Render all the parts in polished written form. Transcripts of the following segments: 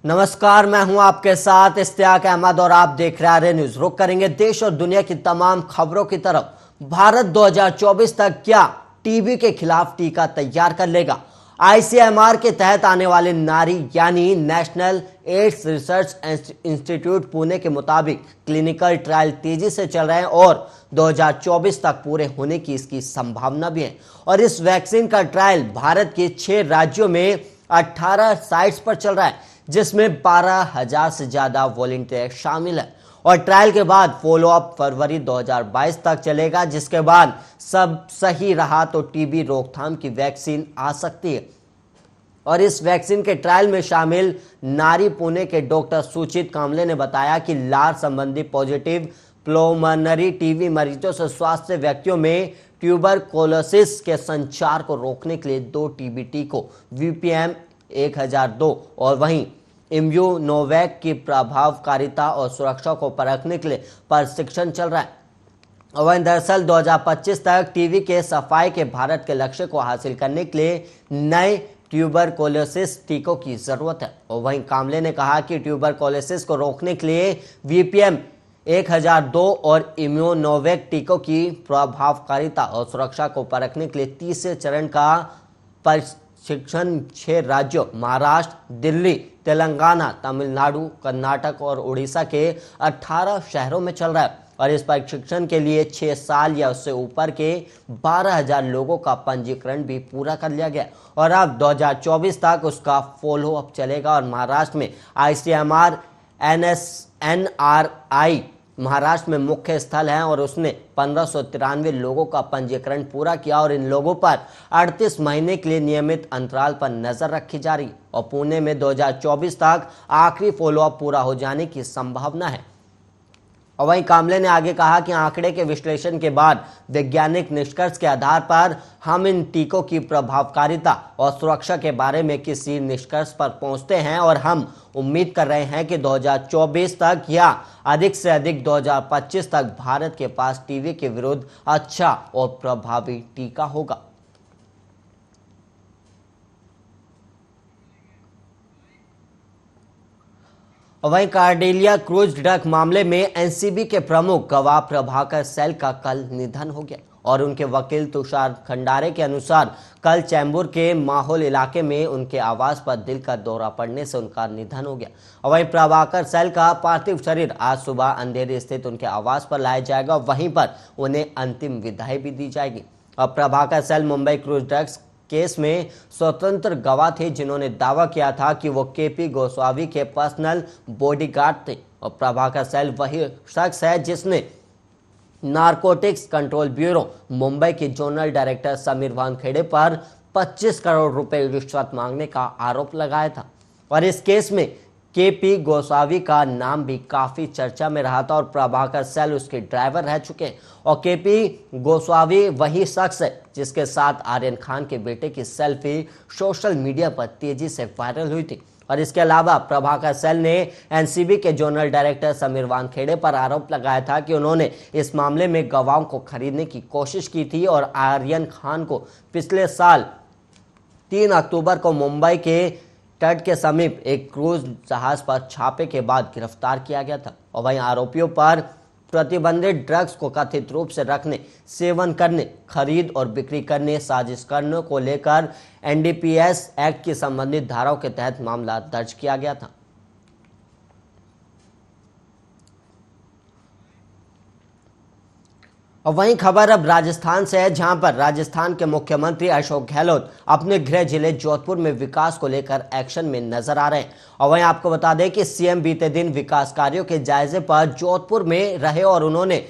नमस्कार, मैं हूं आपके साथ इश्तियाक अहमद और आप देख रहे हैं आर्य न्यूज। रुक करेंगे देश और दुनिया की तमाम खबरों की तरफ। भारत 2024 तक क्या टीबी के खिलाफ टीका तैयार कर लेगा? आईसीएमआर के तहत आने वाले नारी यानी national ads research institute Pune के मुताबिक क्लिनिकल ट्रायल तेजी से चल रहे हैं और 2024 तक पूरे होने की इसकी संभावना भी है। और इस वैक्सीन का ट्रायल भारत के 6 राज्यों में 18 साइट्स पर चल रहा है, जिसमें 12,000 से ज्यादा वॉलंटियर शामिल है। और ट्रायल के बाद फॉलोअप फरवरी 2022 तक चलेगा, जिसके बाद सब सही रहा तो टीबी रोकथाम की वैक्सीन आ सकती है। और इस वैक्सीन के ट्रायल में शामिल नारी पुणे के डॉक्टर सुचित कामले ने बताया कि लार संबंधी पॉजिटिव प्लोमनरी टीबी मरीजों से स्वास्थ्य व्यक्तियों में ट्यूबरकुलोसिस के संचार को रोकने के लिए 2 टीबी टीकों VPM 1002 और वहीं इम्यूनोवैक की प्रभावकारिता और सुरक्षा को परखने के लिए प्रशिक्षण चल रहा है। वहीं दरअसल 2025 तक टीबी के सफाई के भारत के लक्ष्य को हासिल करने के लिए नए ट्यूबरकुलोसिस टीकों की जरूरत है। और वहीं कामले ने कहा कि ट्यूबरकुलोसिस को रोकने के लिए VPM 1002 और इम्यूनोवैक टीकों की प्रभावकारिता और सुरक्षा को परखने के लिए तीसरे चरण का प्रशिक्षण 6 राज्यों महाराष्ट्र, दिल्ली, तेलंगाना, तमिलनाडु, कर्नाटक और उड़ीसा के 18 शहरों में चल रहा है। और इस प्रशिक्षण के लिए 6 साल या उससे ऊपर के 12,000 लोगों का पंजीकरण भी पूरा कर लिया गया और अब 2024 तक उसका फॉलोअप चलेगा। और महाराष्ट्र में ICMR NRI महाराष्ट्र में मुख्य स्थल है और उसने 1593 लोगों का पंजीकरण पूरा किया और इन लोगों पर 38 महीने के लिए नियमित अंतराल पर नजर रखी जा रही। और पुणे में 2024 तक आखिरी फॉलोअप पूरा हो जाने की संभावना है। और वहीं कामले ने आगे कहा कि आंकड़े के विश्लेषण के बाद वैज्ञानिक निष्कर्ष के आधार पर हम इन टीकों की प्रभावकारिता और सुरक्षा के बारे में किसी निष्कर्ष पर पहुंचते हैं और हम उम्मीद कर रहे हैं कि 2024 तक या अधिक से अधिक 2025 तक भारत के पास टीबी के विरुद्ध अच्छा और प्रभावी टीका होगा। वहीं कार्डेलिया क्रूज ड्रग मामले में एनसीबी के प्रमुख गवाह प्रभाकर सैल का कल निधन हो गया और उनके वकील तुषार खंडारे के अनुसार कल चैम्बूर के माहौल इलाके में उनके आवास पर दिल का दौरा पड़ने से उनका निधन हो गया। और वहीं प्रभाकर सैल का पार्थिव शरीर आज सुबह अंधेरी स्थित उनके आवास पर लाया जाएगा, वहीं पर उन्हें अंतिम विदाई भी दी जाएगी। और Prabhakar Sail Mumbai cruise drugs case में स्वतंत्र गवाह थे, जिन्होंने दावा किया था कि वो KP गोस्वामी के पर्सनल बॉडीगार्ड थे। और प्रभाकर सैल वही शख्स है जिसने नारकोटिक्स कंट्रोल ब्यूरो मुंबई के जोनल डायरेक्टर समीर वानखेड़े पर 25 करोड़ रुपए रिश्वत मांगने का आरोप लगाया था। और इस केस में KP गोस्वामी का नाम भी काफी चर्चा में रहा था और प्रभाकर सैल उसके ड्राइवर रह चुके हैं। और KP गोस्वामी वही शख्स है जिसके साथ आर्यन खान के बेटे की सेल्फी सोशल मीडिया पर तेजी से वायरल हुई थी। और इसके अलावा प्रभाकर सैल ने एनसीबी के जोनल डायरेक्टर समीर वानखेड़े पर आरोप लगाया था कि उन्होंने इस मामले में गवाहों को खरीदने की कोशिश की थी और आर्यन खान को पिछले साल 3 अक्टूबर को मुंबई के तट के समीप एक क्रूज जहाज पर छापे के बाद गिरफ्तार किया गया था। और वहीं आरोपियों पर प्रतिबंधित ड्रग्स को कथित रूप से रखने, सेवन करने, खरीद और बिक्री करने, साजिश करने को लेकर NDPS एक्ट की संबंधित धाराओं के तहत मामला दर्ज किया गया था। और वहीं खबर अब राजस्थान से है, जहां पर राजस्थान के मुख्यमंत्री अशोक गहलोत अपने गृह जिले जोधपुर में विकास को लेकर एक्शन में नजर आ रहे हैं। और वहीं आपको बता दें कि CM बीते दिन विकास कार्यों के जायजे पर जोधपुर में रहे और उन्होंने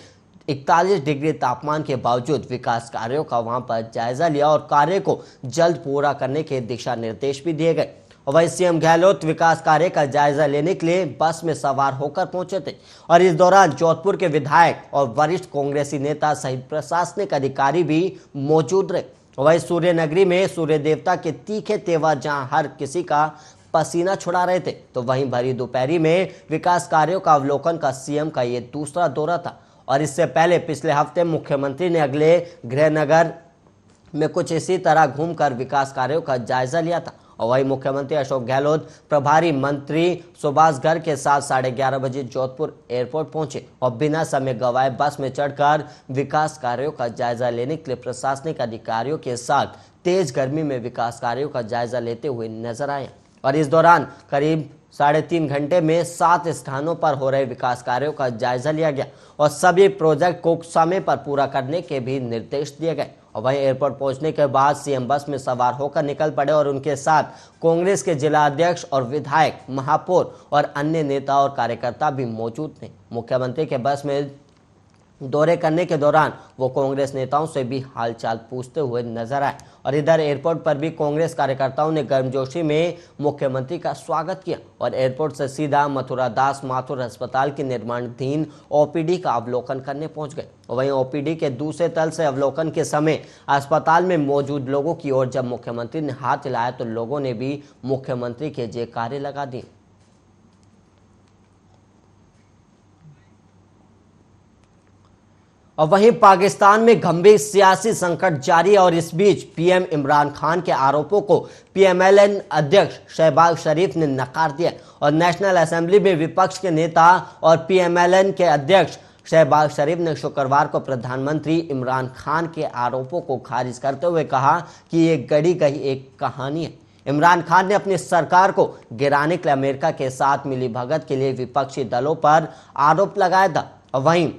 41 डिग्री तापमान के बावजूद विकास कार्यों का वहां पर जायजा लिया और कार्य को जल्द पूरा करने के दिशा निर्देश भी दिए गए। और वहीं CM गहलोत विकास कार्य का जायजा लेने के लिए बस में सवार होकर पहुंचे थे और इस दौरान जोधपुर के विधायक और वरिष्ठ कांग्रेसी नेता सहित प्रशासनिक अधिकारी भी मौजूद रहे। वहीं सूर्य नगरी में सूर्य देवता के तीखे तेवर जहां हर किसी का पसीना छुड़ा रहे थे, तो वहीं भरी दोपहरी में विकास कार्यों का अवलोकन का CM का ये दूसरा दौरा था। और इससे पहले पिछले हफ्ते मुख्यमंत्री ने अगले गृह नगर में कुछ इसी तरह घूमकर विकास कार्यों का जायजा लिया था। और वहीं मुख्यमंत्री अशोक गहलोत प्रभारी मंत्री सुभाष गर्ग के साथ 11:30 बजे जोधपुर एयरपोर्ट पहुंचे और बिना समय गंवाए बस में चढ़कर विकास कार्यों का जायजा लेने के लिए प्रशासनिक अधिकारियों के साथ तेज गर्मी में विकास कार्यों का जायजा लेते हुए नजर आए। और इस दौरान करीब 3.5 घंटे में 7 स्थानों पर हो रहे विकास कार्यों का जायजा लिया गया और सभी प्रोजेक्ट को समय पर पूरा करने के भी निर्देश दिए गए। और वहीं एयरपोर्ट पहुंचने के बाद सीएम बस में सवार होकर निकल पड़े और उनके साथ कांग्रेस के जिला अध्यक्ष और विधायक, महापौर और अन्य नेता और कार्यकर्ता भी मौजूद थे। मुख्यमंत्री के बस में दौरे करने के दौरान वो कांग्रेस नेताओं से भी हालचाल पूछते हुए नजर आए और इधर एयरपोर्ट पर भी कांग्रेस कार्यकर्ताओं ने गर्मजोशी में मुख्यमंत्री का स्वागत किया और एयरपोर्ट से सीधा मथुरा दास माथुर अस्पताल के निर्माणाधीन ओपीडी का अवलोकन करने पहुंच गए। वहीं ओपीडी के दूसरे तल से अवलोकन के समय अस्पताल में मौजूद लोगों की ओर जब मुख्यमंत्री ने हाथ हिलाया तो लोगों ने भी मुख्यमंत्री के जयकारे लगा दिए। और वहीं पाकिस्तान में गंभीर सियासी संकट जारी है और इस बीच पीएम इमरान खान के आरोपों को पीएमएलएन अध्यक्ष शहबाज शरीफ ने नकार दिया और नेशनल असेंबली में विपक्ष के नेता और पीएमएलएन के अध्यक्ष शहबाज शरीफ ने शुक्रवार को प्रधानमंत्री इमरान खान के आरोपों को खारिज करते हुए कहा कि ये गढ़ी गई एक कहानी है। इमरान खान ने अपनी सरकार को गिराने के लिए अमेरिका के साथ मिलीभगत के लिए विपक्षी दलों पर आरोप लगाया था। और वहीं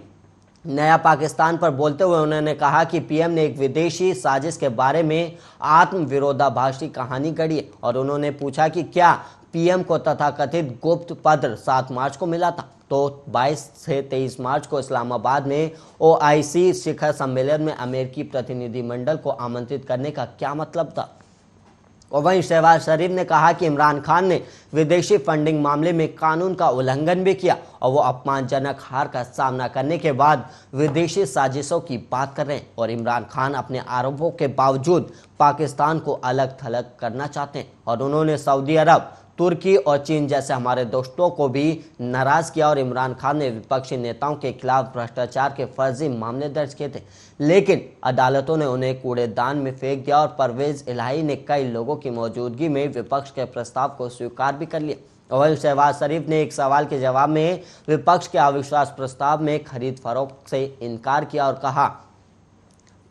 नया पाकिस्तान पर बोलते हुए उन्होंने कहा कि पीएम ने एक विदेशी साजिश के बारे में आत्म विरोधाभासी कहानी गढ़ी है और उन्होंने पूछा कि क्या पीएम को तथाकथित गुप्त पत्र 7 मार्च को मिला था तो 22 से 23 मार्च को इस्लामाबाद में ओआईसी शिखर सम्मेलन में अमेरिकी प्रतिनिधिमंडल को आमंत्रित करने का क्या मतलब था। और वहीं शहबाज शरीफ ने कहा कि इमरान खान ने विदेशी फंडिंग मामले में कानून का उल्लंघन भी किया और वो अपमानजनक हार का सामना करने के बाद विदेशी साजिशों की बात कर रहे हैं और इमरान खान अपने आरोपों के बावजूद पाकिस्तान को अलग थलग करना चाहते हैं और उन्होंने सऊदी अरब, तुर्की और चीन जैसे हमारे दोस्तों को भी नाराज किया और इमरान खान ने विपक्षी नेताओं के खिलाफ भ्रष्टाचार के फर्जी मामले दर्ज किए थे, लेकिन अदालतों ने उन्हें कूड़ेदान में फेंक दिया और परवेज इलाही ने कई लोगों की मौजूदगी में विपक्ष के प्रस्ताव को स्वीकार भी कर लिया। और शहबाज शरीफ ने एक सवाल के जवाब में विपक्ष के अविश्वास प्रस्ताव में खरीद फरोख्त से इनकार किया और कहा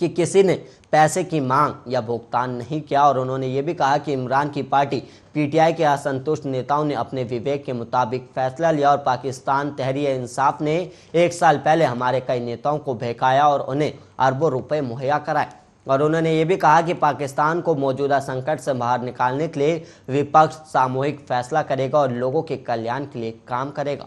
कि किसी ने पैसे की मांग या भुगतान नहीं किया और उन्होंने ये भी कहा कि इमरान की पार्टी पीटीआई के असंतुष्ट नेताओं ने अपने विवेक के मुताबिक फैसला लिया और पाकिस्तान तहरीक इंसाफ ने 1 साल पहले हमारे कई नेताओं को बहकाया और उन्हें अरबों रुपए मुहैया कराए। और उन्होंने ये भी कहा कि पाकिस्तान को मौजूदा संकट से बाहर निकालने के लिए विपक्ष सामूहिक फैसला करेगा और लोगों के कल्याण के लिए काम करेगा।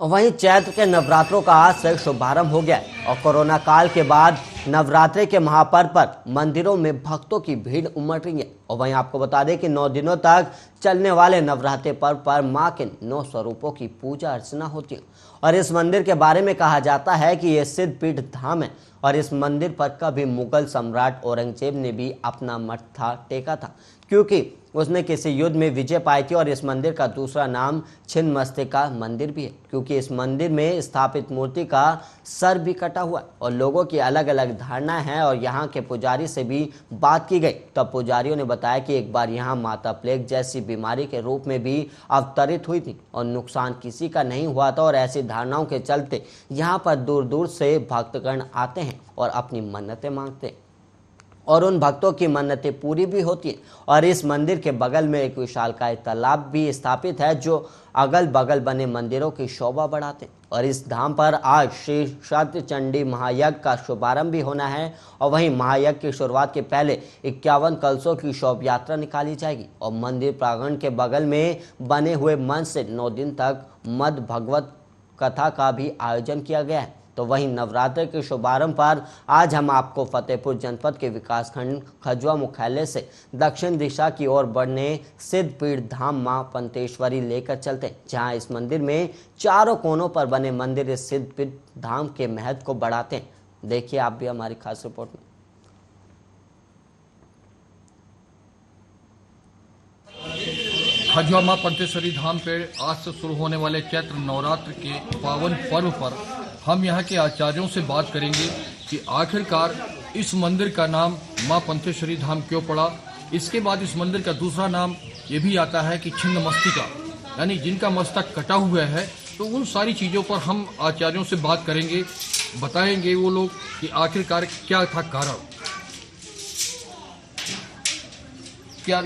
वहीं चैत्र के नवरात्रों का आज से शुभारंभ हो गया और कोरोना काल के बाद नवरात्रे के महापर्व पर मंदिरों में भक्तों की भीड़ उमड़ रही है। और वहीं आपको बता दें कि 9 दिनों तक चलने वाले नवरात्रे पर्व पर मां के 9 स्वरूपों की पूजा अर्चना होती है और इस मंदिर के बारे में कहा जाता है कि यह सिद्ध पीठ धाम है और इस मंदिर पर कभी मुगल सम्राट औरंगजेब ने भी अपना मत्था टेका था क्योंकि उसने किसी युद्ध में विजय पाई थी। और इस मंदिर का दूसरा नाम छिन्नमस्तिका मंदिर भी है क्योंकि इस मंदिर में स्थापित मूर्ति का सर भी कटा हुआ है और लोगों की अलग अलग धारणाएं हैं। और यहाँ के पुजारी से भी बात की गई तब पुजारियों ने बताया कि एक बार यहाँ माता प्लेग जैसी बीमारी के रूप में भी अवतरित हुई थी और नुकसान किसी का नहीं हुआ था और ऐसी धारणाओं के चलते यहाँ पर दूर दूर से भक्तगण आते हैं और अपनी मन्नतें मांगते हैं और उन भक्तों की मन्नतें पूरी भी होती है। और इस मंदिर के बगल में एक विशालकाय तालाब भी स्थापित है जो अगल बगल बने मंदिरों की शोभा बढ़ाते हैं। और इस धाम पर आज श्री सत्यचंडी महायज्ञ का शुभारंभ भी होना है और वहीं महायज्ञ की शुरुआत के पहले 51 कलशों की शोभा यात्रा निकाली जाएगी और मंदिर प्रांगण के बगल में बने हुए मंच से 9 दिन तक मद भगवत कथा का भी आयोजन किया गया है। तो वहीं नवरात्र के शुभारंभ पर आज हम आपको फतेहपुर जनपद के विकासखंड खजुआ मुख्यालय से दक्षिण दिशा की ओर बढ़ने सिद्ध पीठ धाम मां पंतेश्वरी लेकर चलते हैं, जहां इस मंदिर में चारों कोनों पर बने मंदिर इस सिद्ध पीठ धाम के महत्व को बढ़ाते हैं। देखिए आप भी हमारी खास रिपोर्ट में। खजुआ मां पंतेश्वरी धाम पे आज से शुरू होने वाले चैत्र नवरात्र के पावन पर्व पर हम यहाँ के आचार्यों से बात करेंगे कि आखिरकार इस मंदिर का नाम मां पंथेश्वरी धाम क्यों पड़ा। इसके बाद इस मंदिर का दूसरा नाम ये भी आता है कि छिन्न मस्तिका, यानी जिनका मस्तक कटा हुआ है। तो उन सारी चीज़ों पर हम आचार्यों से बात करेंगे, बताएंगे वो लोग कि आखिरकार क्या था कारण।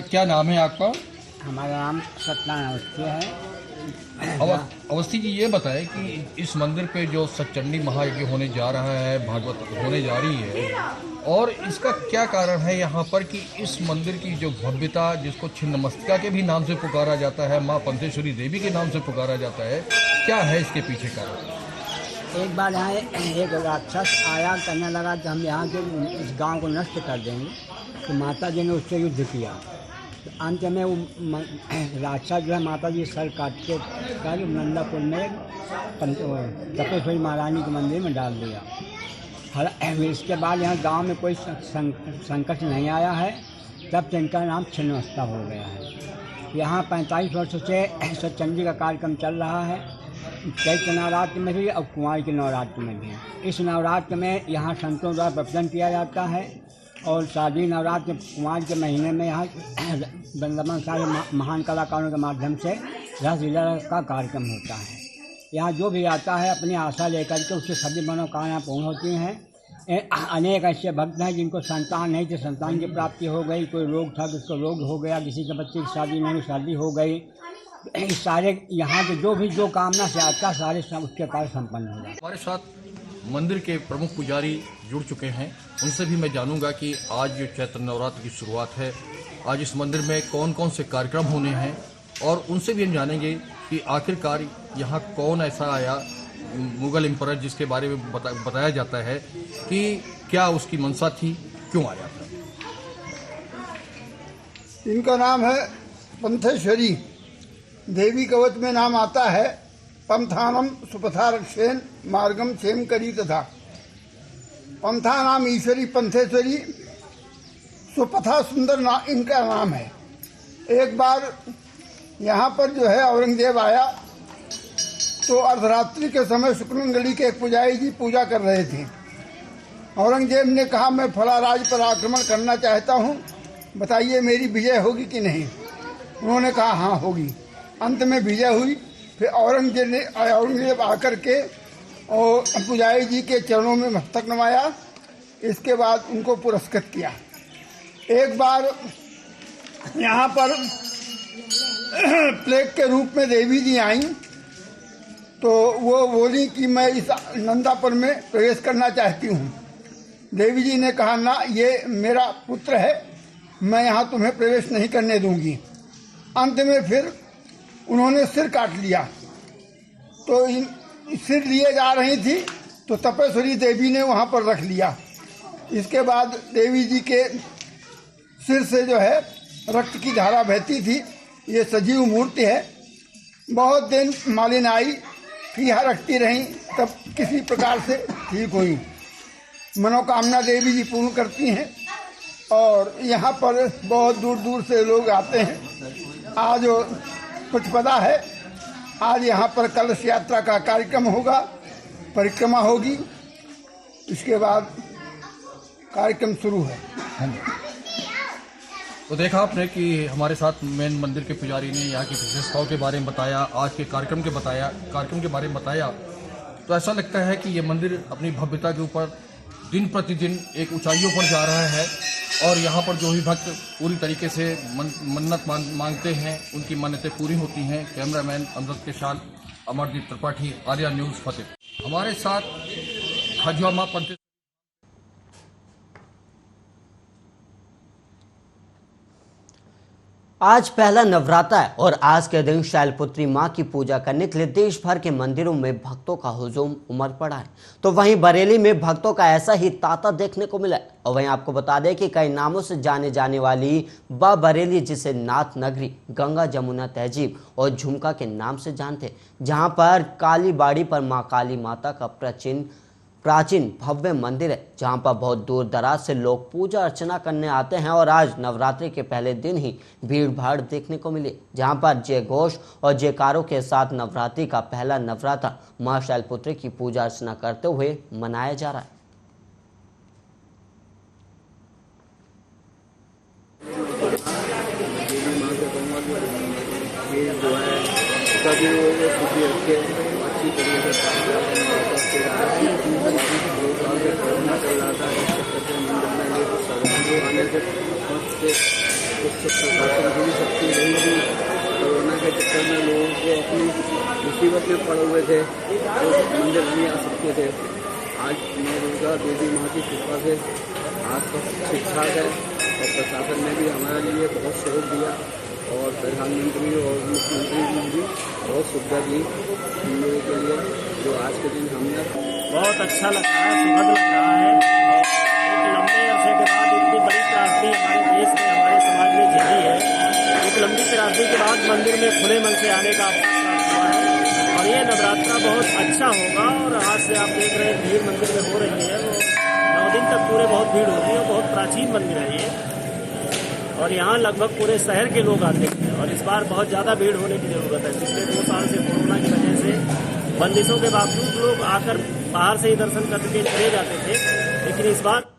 क्या नाम है आपका? हमारा नाम सत्यनारायण अवस्थी है। अवस्थी जी, ये बताएं कि इस मंदिर पे जो सच्चंडी महायज्ञ होने जा रहा है, भागवत होने जा रही है, और इसका क्या कारण है यहाँ पर कि इस मंदिर की जो भव्यता, जिसको छिन्नमस्तिका के भी नाम से पुकारा जाता है, माँ पंथेश्वरी देवी के नाम से पुकारा जाता है, क्या है इसके पीछे कारण? एक बार यहाँ एक राक्षस आया, कहने लगा कि हम यहाँ के इस गांव को नष्ट कर देंगे। तो माता जी ने उससे युद्ध किया। तो अंत में वो राक्षस जो है माता जी सर काट के कर नंदापुर में तपेश्वरी महारानी के मंदिर में डाल दिया। इसके बाद यहाँ गांव में कोई संकट नहीं आया है, तब से इनका नाम छिन्नमस्तिका हो गया है। यहाँ 45 वर्षों से सच्चंडी का कार्यक्रम चल रहा है, चैत्र नवरात्र में भी और कुंवारी के नवरात्र में भी। इस नवरात्र में यहाँ संतों द्वारा प्रवचन किया जाता है, और शादी नवरात्र कुंवार के महीने में यहाँ वृंदावन सारे महान कलाकारों के माध्यम से रस लीला का कार्यक्रम होता है। यहाँ जो भी आता है अपनी आशा लेकर के उससे सभी मनोकामनाएं पूर्ण होती हैं। अनेक ऐसे भक्त हैं जिनको संतान नहीं थी, संतान की प्राप्ति हो गई। कोई रोग था तो उसको रोग हो गया, किसी के बच्चे की शादी नहीं, शादी हो गई। इस सारे यहाँ के जो कामना से आता सारे सब उसके कार्य संपन्न हो जाए। हमारे साथ मंदिर के प्रमुख पुजारी जुड़ चुके हैं, उनसे भी मैं जानूंगा कि आज जो चैत्र नवरात्र की शुरुआत है, आज इस मंदिर में कौन कौन से कार्यक्रम होने हैं, और उनसे भी हम जानेंगे कि आखिरकार यहाँ कौन ऐसा आया मुगल एम्परर जिसके बारे में बताया जाता है कि क्या उसकी मंशा थी, क्यों आया था। इनका नाम है पंथेश्वरी देवी। कवच में नाम आता है पंथानम सुपथा रक्षेन मार्गम क्षेम करी तथा। पंथा नाम ईश्वरी पंथेश्वरी, सुपथा सुंदर इनका नाम है। एक बार यहाँ पर जो है औरंगजेब आया, तो अर्धरात्रि के समय शुक्लगढ़ी के एक पुजारी जी पूजा कर रहे थे। औरंगजेब ने कहा, मैं फला राज पर आक्रमण करना चाहता हूँ, बताइए मेरी विजय होगी कि नहीं। उन्होंने कहा हाँ होगी। अंत में विजय हुई। फिर औरंगजेब आकर के और पुजारी जी के चरणों में मस्तक नवाया। इसके बाद उनको पुरस्कृत किया। एक बार यहाँ पर प्लेग के रूप में देवी जी आई, तो वो बोली कि मैं इस नंदापुर में प्रवेश करना चाहती हूँ। देवी जी ने कहा ना, ये मेरा पुत्र है, मैं यहाँ तुम्हें प्रवेश नहीं करने दूंगी। अंत में फिर उन्होंने सिर काट लिया। तो सिर लिए जा रही थी तो तपेश्वरी देवी ने वहाँ पर रख लिया। इसके बाद देवी जी के सिर से जो है रक्त की धारा बहती थी। ये सजीव मूर्ति है। बहुत दिन मालिन आई, फिर यहाँ रखती रहीं, तब किसी प्रकार से ठीक हुई। मनोकामना देवी जी पूर्ण करती हैं, और यहाँ पर बहुत दूर दूर से लोग आते हैं। आज कुछ पता है, आज यहाँ पर कलश यात्रा का कार्यक्रम होगा, परिक्रमा होगी, इसके बाद कार्यक्रम शुरू है। तो देखा आपने कि हमारे साथ मेन मंदिर के पुजारी ने यहाँ की विशेषताओं के बारे में बताया, आज के कार्यक्रम के बारे में बताया। तो ऐसा लगता है कि ये मंदिर अपनी भव्यता के ऊपर दिन प्रतिदिन एक ऊंचाइयों पर जा रहा है, और यहाँ पर जो भी भक्त पूरी तरीके से मन्नत मांगते हैं, उनकी मन्नतें पूरी होती हैं। कैमरामैन अमृत के साथ अमरदीप त्रिपाठी, आर्या न्यूज़ फतेह। हमारे साथ खजुआ मां पंथ। आज पहला नवरात्र है और आज के दिन शैलपुत्री मां की पूजा करने के लिए देश भर के मंदिरों में भक्तों का हुजूम उमड़ पड़ा है। तो वहीं बरेली में भक्तों का ऐसा ही तांता देखने को मिला है। और वहीं आपको बता दें कि कई नामों से जाने जाने वाली बरेली, जिसे नाथ नगरी, गंगा जमुना तहजीब और झुमका के नाम से जानते, जहां पर काली बाड़ी पर माँ काली माता का प्राचीन भव्य मंदिर है, जहां पर बहुत दूर दराज से लोग पूजा अर्चना करने आते हैं। और आज नवरात्रि के पहले दिन ही भीड़ भाड़ देखने को मिली, जहां पर जय घोष और जयकारों के साथ नवरात्रि का पहला नवरात्र मां शैलपुत्री की पूजा अर्चना करते हुए मनाया जा रहा है। ये जो है सभी लोगों को खुशी रखे अच्छी तरीके से कोरोना चल रहा था इस चक्कर से मंदिर में ये श्रद्धालु आने से कुछ प्रशासन की भी शक्ति नहीं थी। कोरोना के चक्कर में लोगों को अपनी मुसीबत में पड़े हुए थे तो मंदिर नहीं आ सकते थे। आज माँ दुर्गा देवी माँ की कृपा से आज तो ठीक ठाक है और प्रशासन ने भी हमारे लिए बहुत सहयोग दिया और प्रधानमंत्री और मुख्यमंत्री जी भी बहुत सुविधा दी हम लोगों के लिए जो आज के दिन हमने बहुत अच्छा लग रहा है, सुखद लग रहा है। एक लंबे अरसे के बाद इतनी बड़ी त्रासदी हमारे देश में हमारे समाज में झेली है। एक लंबी त्रासदी के बाद मंदिर में खुले मन से आने का अवसर प्राप्त हुआ है और ये नवरात्रा बहुत अच्छा होगा। और आज से आप देख रहे हैं भीड़ मंदिर में हो रही है, वो 9 दिन तक पूरे बहुत भीड़ होती है। बहुत प्राचीन मंदिर है ये और यहाँ लगभग पूरे शहर के लोग आते हैं और इस बार बहुत ज़्यादा भीड़ होने की ज़रूरत है। पिछले 2 साल से कोरोना की वजह से बंदिशों के बावजूद लोग आकर बाहर से ही दर्शन करके चले जाते थे, लेकिन इस बार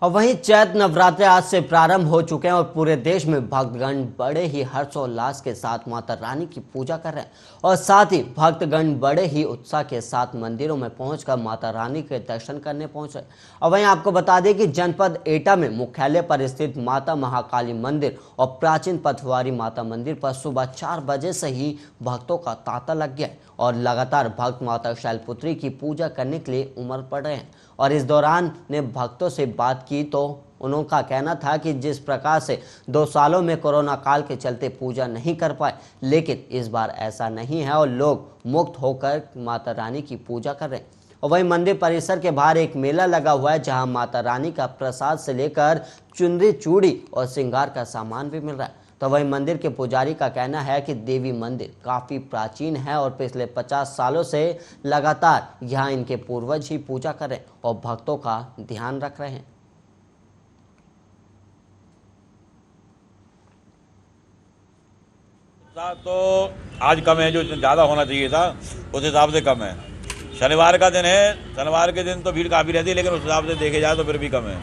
और वहीं चैत्र नवरात्रे आज से प्रारंभ हो चुके हैं और पूरे देश में भक्तगण बड़े ही हर्षोल्लास के साथ माता रानी की पूजा कर रहे हैं और साथ ही भक्तगण बड़े ही उत्साह के साथ मंदिरों में पहुंचकर माता रानी के दर्शन करने पहुंच रहे हैं। और वहीं आपको बता दें कि जनपद एटा में मुख्यालय पर स्थित माता महाकाली मंदिर और प्राचीन पथवारी माता मंदिर पर सुबह 4 बजे से ही भक्तों का तांता लग गया है और लगातार भक्त माता शैलपुत्री की पूजा करने के लिए उमड़ पड़ रहे हैं। और इस दौरान ने भक्तों से बात की तो उनका कहना था कि जिस प्रकार से 2 सालों में कोरोना काल के चलते पूजा नहीं कर पाए, लेकिन इस बार ऐसा नहीं है और लोग मुक्त होकर माता रानी की पूजा कर रहे हैं। और वहीं मंदिर परिसर के बाहर एक मेला लगा हुआ है जहां माता रानी का प्रसाद से लेकर चुनरी, चूड़ी और श्रृंगार का सामान भी मिल रहा है। तो वहीं मंदिर के पुजारी का कहना है कि देवी मंदिर काफ़ी प्राचीन है और पिछले 50 सालों से लगातार यहाँ इनके पूर्वज ही पूजा कर रहे हैं और भक्तों का ध्यान रख रहे हैं। तो आज कम है, जो ज़्यादा होना चाहिए था उस हिसाब से कम है। शनिवार का दिन है, शनिवार के दिन तो भीड़ काफ़ी रहती है, लेकिन उस हिसाब से देखे जाए तो फिर भी कम है।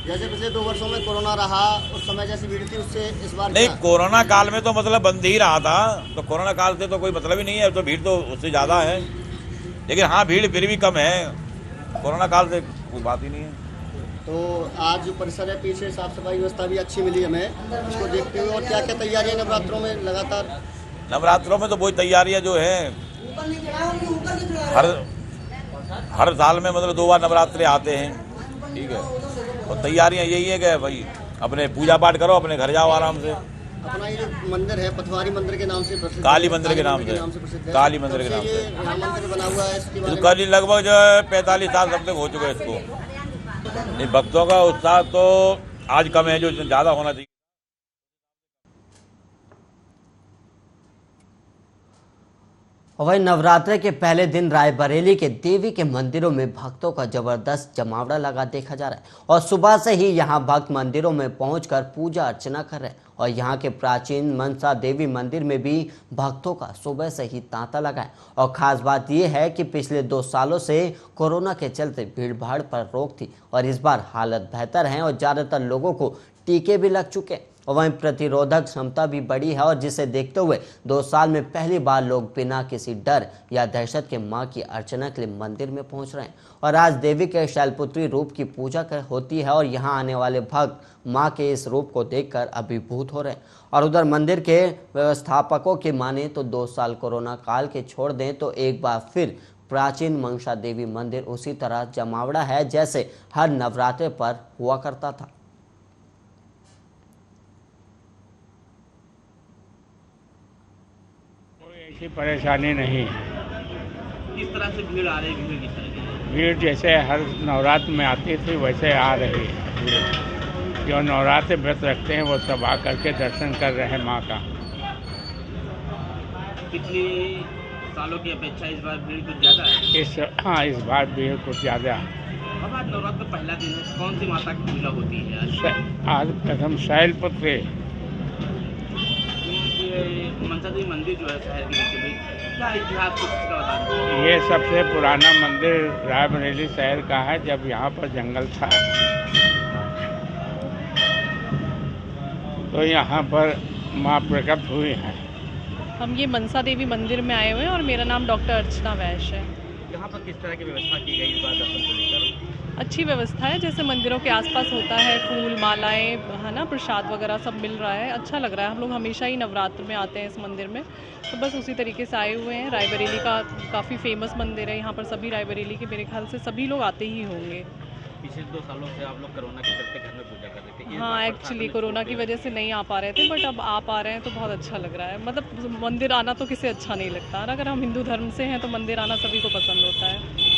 जैसे पिछले 2 वर्षों में कोरोना रहा उस समय जैसी भीड़ थी उससे इस बार नहीं, कोरोना काल में तो मतलब बंद ही रहा था, तो कोरोना काल से तो कोई मतलब ही नहीं है, तो भीड़ तो उससे ज़्यादा है, लेकिन हाँ भीड़ फिर भी कम है, कोरोना काल से कोई बात ही नहीं है। तो आज जो परिसर है पीछे साफ सफाई व्यवस्था भी अच्छी मिली हमें, उसको देखते हुए। और क्या क्या तैयारियां नवरात्रों में लगातार? नवरात्रों में तो वही तैयारियाँ जो है हर साल में मतलब 2 बार नवरात्रे आते हैं, ठीक है, और तैयारियां यही है कि भाई अपने पूजा पाठ करो, अपने घर जाओ आराम से। अपना ये मंदिर है पथवारी मंदिर के नाम से प्रसिद्ध, काली मंदिर के नाम से प्रसिद्ध है। काली मंदिर के नाम से यहाँ मंदिर बना हुआ है, इसके बारे में कल लगभग जो है 45 साल तक हो चुके हैं इसको। भक्तों का उत्साह तो आज कम है, जो ज़्यादा होना चाहिए। वहीं नवरात्रे के पहले दिन रायबरेली के देवी के मंदिरों में भक्तों का जबरदस्त जमावड़ा लगा देखा जा रहा है और सुबह से ही यहां भक्त मंदिरों में पहुंचकर पूजा अर्चना कर रहे हैं। और यहां के प्राचीन मनसा देवी मंदिर में भी भक्तों का सुबह से ही तांता लगा है। और खास बात यह है कि पिछले 2 सालों से कोरोना के चलते भीड़ भाड़ पर रोक थी और इस बार हालत बेहतर है और ज़्यादातर लोगों को टीके भी लग चुके हैं और वहीं प्रतिरोधक क्षमता भी बढ़ी है। और जिसे देखते हुए 2 साल में पहली बार लोग बिना किसी डर या दहशत के मां की अर्चना के लिए मंदिर में पहुंच रहे हैं। और आज देवी के शैलपुत्री रूप की पूजा होती है और यहां आने वाले भक्त मां के इस रूप को देखकर अभिभूत हो रहे हैं। और उधर मंदिर के व्यवस्थापकों की माने तो 2 साल कोरोना काल के छोड़ दें तो एक बार फिर प्राचीन मनसा देवी मंदिर उसी तरह जमावड़ा है जैसे हर नवरात्रे पर हुआ करता था। ऐसी परेशानी नहीं है। किस तरह से भीड़ आ रही है? भीड़ किस तरह की? भीड़ जैसे हर नवरात्र में आती थी वैसे आ रही है। जो नवरात्र व्रत रखते हैं वो सब आकर के दर्शन कर रहे हैं माँ का। पिछली सालों की अपेक्षा इस बार भीड़ कुछ ज़्यादा है? इस बार भीड़ कुछ ज़्यादा है। अब आज नवरात्र पहला दिन है, कौन सी माता की पूजा होती है आज प्रथम शैलपुत्री मनसा देवी मंदिर जो है शहर के बीच, क्या इतिहास कुछ इसका बता दें? ये सबसे पुराना मंदिर रायबरेली शहर का है। जब यहाँ पर जंगल था तो यहाँ पर माँ प्रकट हुई हैं। हम ये मनसा देवी मंदिर में आए हुए हैं और मेरा नाम डॉक्टर अर्चना वैश्य है। यहाँ पर किस तरह की व्यवस्था की गई इस बार दर्शन को लेकर? अच्छी व्यवस्था है, जैसे मंदिरों के आसपास होता है, फूल मालाएं है ना, प्रसाद वगैरह सब मिल रहा है, अच्छा लग रहा है। हम लोग हमेशा ही नवरात्र में आते हैं इस मंदिर में, तो बस उसी तरीके से आए हुए हैं। रायबरेली का काफ़ी फेमस मंदिर है, यहाँ पर सभी रायबरेली के मेरे ख्याल से सभी लोग आते ही होंगे। पिछले 2 सालों से आप लोग कोरोना के चलते घर में पूजा कर रहे थे। इस हाँ, बार एक्चुअली प्रशासन कोरोना ने की वजह से नहीं आ पा रहे थे, बट अब आ पा रहे हैं तो बहुत अच्छा लग रहा है। मतलब मंदिर आना तो किसे अच्छा नहीं लगता, और अगर हम हिंदू धर्म से हैं तो मंदिर आना सभी को पसंद होता है।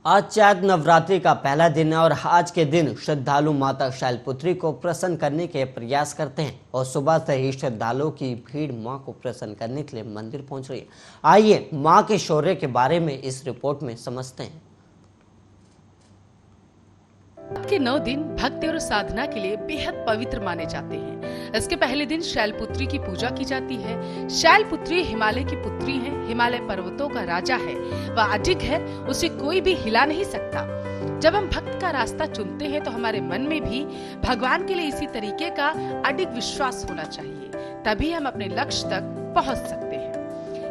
आज चैत नवरात्रि का पहला दिन है और आज के दिन श्रद्धालु माता शैलपुत्री को प्रसन्न करने के प्रयास करते हैं और सुबह से ही श्रद्धालुओं की भीड़ मां को प्रसन्न करने के लिए मंदिर पहुंच रही है। आइए मां के शौर्य के बारे में इस रिपोर्ट में समझते हैं। के 9 दिन भक्ति और साधना के लिए बेहद पवित्र माने जाते हैं। इसके पहले दिन शैलपुत्री की पूजा की जाती है। शैलपुत्री हिमालय की पुत्री है, हिमालय पर्वतों का राजा है, वह अडिग है, उसे कोई भी हिला नहीं सकता। जब हम भक्त का रास्ता चुनते हैं तो हमारे मन में भी भगवान के लिए इसी तरीके का अडिग विश्वास होना चाहिए, तभी हम अपने लक्ष्य तक पहुंच सकते हैं।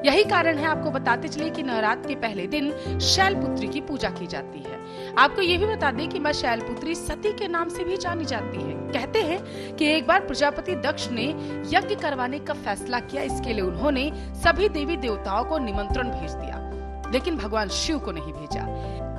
यही कारण है, आपको बताते चले कि नवरात्र के पहले दिन शैलपुत्री की पूजा की जाती है। आपको ये भी बता दें कि मां शैलपुत्री सती के नाम से भी जानी जाती है। कहते हैं कि एक बार प्रजापति दक्ष ने यज्ञ करवाने का फैसला किया, इसके लिए उन्होंने सभी देवी देवताओं को निमंत्रण भेज दिया, लेकिन भगवान शिव को नहीं भेजा।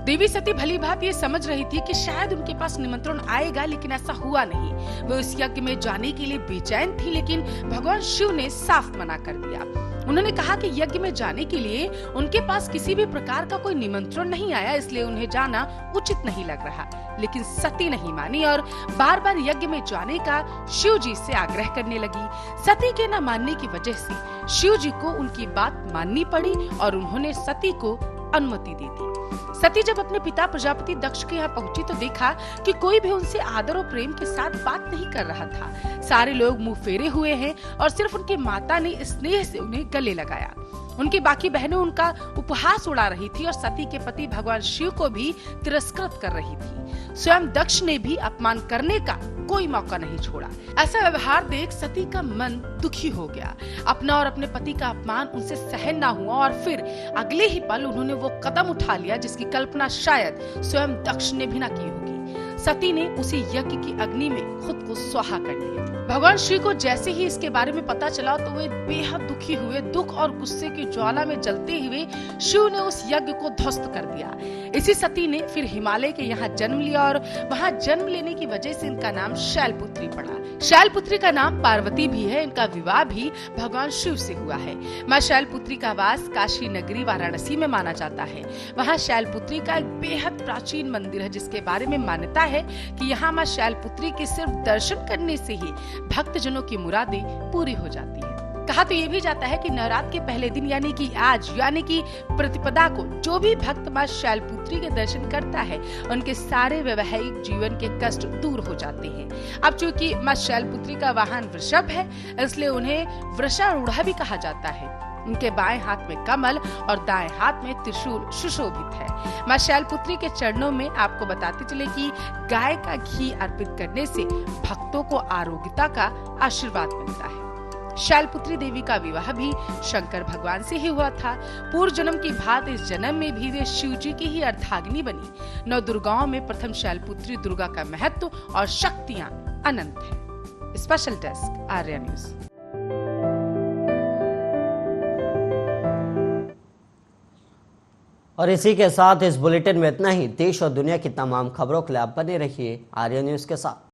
देवी सती भली भांत ये समझ रही थी कि शायद उनके पास निमंत्रण आएगा, लेकिन ऐसा हुआ नहीं। वो इस यज्ञ में जाने के लिए बेचैन थी, लेकिन भगवान शिव ने साफ मना कर दिया। उन्होंने कहा कि यज्ञ में जाने के लिए उनके पास किसी भी प्रकार का कोई निमंत्रण नहीं आया, इसलिए उन्हें जाना उचित नहीं लग रहा। लेकिन सती नहीं मानी और बार बार यज्ञ में जाने का शिव जी से आग्रह करने लगी। सती के न मानने की वजह से शिव जी को उनकी बात माननी पड़ी और उन्होंने सती को अनुमति दे दी। सती जब अपने पिता प्रजापति दक्ष के यहाँ पहुंची तो देखा कि कोई भी उनसे आदर और प्रेम के साथ बात नहीं कर रहा था। सारे लोग मुंह फेरे हुए हैं और सिर्फ उनकी माता ने स्नेह से उन्हें गले लगाया। उनकी बाकी बहनें उनका उपहास उड़ा रही थी और सती के पति भगवान शिव को भी तिरस्कृत कर रही थी। स्वयं दक्ष ने भी अपमान करने का कोई मौका नहीं छोड़ा। ऐसा व्यवहार देख सती का मन दुखी हो गया। अपना और अपने पति का अपमान उनसे सहन ना हुआ और फिर अगले ही पल उन्होंने वो कदम उठा लिया जिसकी कल्पना शायद स्वयं दक्ष ने भी ना की होगी। सती ने उसी यज्ञ की अग्नि में खुद को स्वाहा कर दिया। भगवान शिव को जैसे ही इसके बारे में पता चला तो वे बेहद दुखी हुए। दुख और गुस्से की ज्वाला में जलते हुए शिव ने उस यज्ञ को ध्वस्त कर दिया। इसी सती ने फिर हिमालय के यहाँ जन्म लिया और वहाँ जन्म लेने की वजह से इनका नाम शैलपुत्री पड़ा। शैलपुत्री का नाम पार्वती भी है। इनका विवाह भी भगवान शिव से हुआ है। माँ शैलपुत्री का वास काशी नगरी वाराणसी में माना जाता है। वहाँ शैलपुत्री का एक बेहद प्राचीन मंदिर है जिसके बारे में मान्यता है कि यहाँ माँ शैलपुत्री के सिर्फ दर्शन करने से ही भक्तजनों की मुरादें पूरी हो जाती है। कहा तो ये भी जाता है कि नवरात्र के पहले दिन यानी कि आज यानी कि प्रतिपदा को जो भी भक्त मां शैलपुत्री के दर्शन करता है उनके सारे वैवाहिक जीवन के कष्ट दूर हो जाते हैं। अब चूंकि मां शैलपुत्री का वाहन वृषभ है इसलिए उन्हें वृषारूढ़ा भी कहा जाता है। उनके बाएं हाथ में कमल और दाएं हाथ में त्रिशूल सुशोभित है। मां शैलपुत्री के चरणों में आपको बताते चले कि गाय का घी अर्पित करने से भक्तों को आरोग्यता का आशीर्वाद मिलता है। शैलपुत्री देवी का विवाह भी शंकर भगवान से ही हुआ था। पूर्व जन्म की भांति इस जन्म में भी वे शिव जी की ही अर्धाग्नि बनी। 9 दुर्गाओं में प्रथम शैलपुत्री दुर्गा का महत्व और शक्तियां अनंत है। Special desk Arya news. और इसी के साथ इस बुलेटिन में इतना ही। देश और दुनिया की तमाम खबरों के लिए आप बने रहिए आर्या न्यूज के साथ।